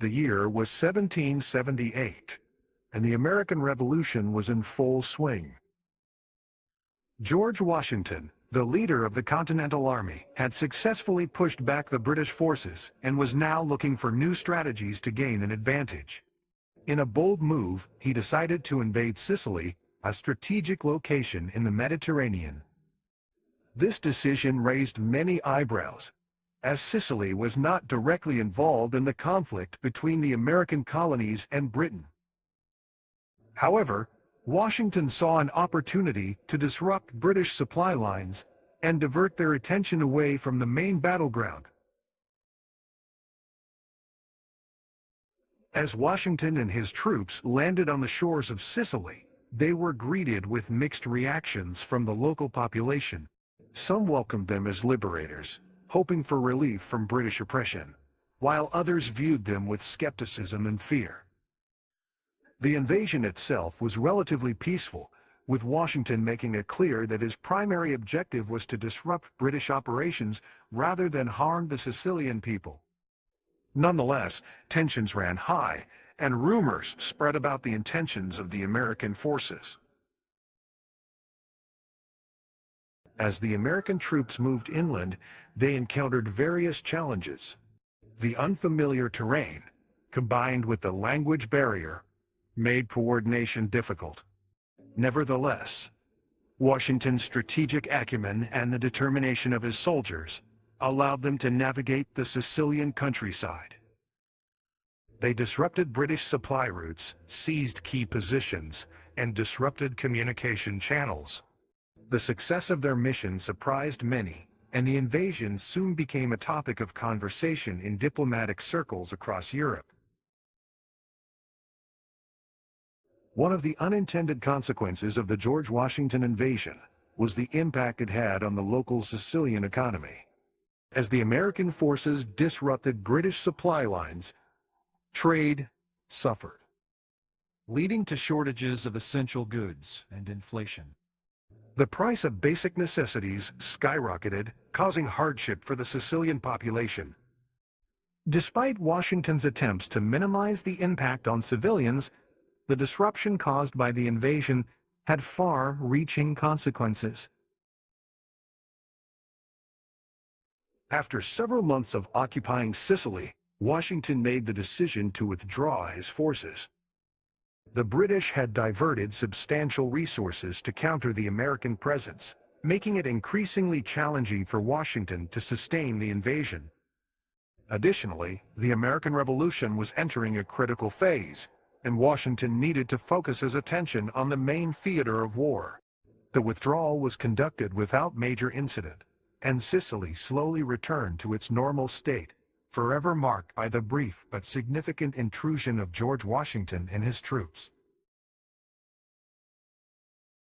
The year was 1778, and the American Revolution was in full swing. George Washington, the leader of the Continental Army, had successfully pushed back the British forces and was now looking for new strategies to gain an advantage. In a bold move, he decided to invade Sicily, a strategic location in the Mediterranean. This decision raised many eyebrows, as Sicily was not directly involved in the conflict between the American colonies and Britain. However, Washington saw an opportunity to disrupt British supply lines and divert their attention away from the main battleground. As Washington and his troops landed on the shores of Sicily, they were greeted with mixed reactions from the local population. Some welcomed them as liberators, hoping for relief from British oppression, while others viewed them with skepticism and fear. The invasion itself was relatively peaceful, with Washington making it clear that his primary objective was to disrupt British operations rather than harm the Sicilian people. Nonetheless, tensions ran high, and rumors spread about the intentions of the American forces. As the American troops moved inland, they encountered various challenges. The unfamiliar terrain, combined with the language barrier, made coordination difficult. Nevertheless, Washington's strategic acumen and the determination of his soldiers allowed them to navigate the Sicilian countryside. They disrupted British supply routes, seized key positions, and disrupted communication channels. The success of their mission surprised many, and the invasion soon became a topic of conversation in diplomatic circles across Europe. One of the unintended consequences of the George Washington invasion was the impact it had on the local Sicilian economy. As the American forces disrupted British supply lines, trade suffered, leading to shortages of essential goods and inflation. The price of basic necessities skyrocketed, causing hardship for the Sicilian population. Despite Washington's attempts to minimize the impact on civilians, the disruption caused by the invasion had far-reaching consequences. After several months of occupying Sicily, Washington made the decision to withdraw his forces. The British had diverted substantial resources to counter the American presence, making it increasingly challenging for Washington to sustain the invasion. Additionally, the American Revolution was entering a critical phase, and Washington needed to focus his attention on the main theater of war. The withdrawal was conducted without major incident, and Sicily slowly returned to its normal state, forever marked by the brief but significant intrusion of George Washington and his troops.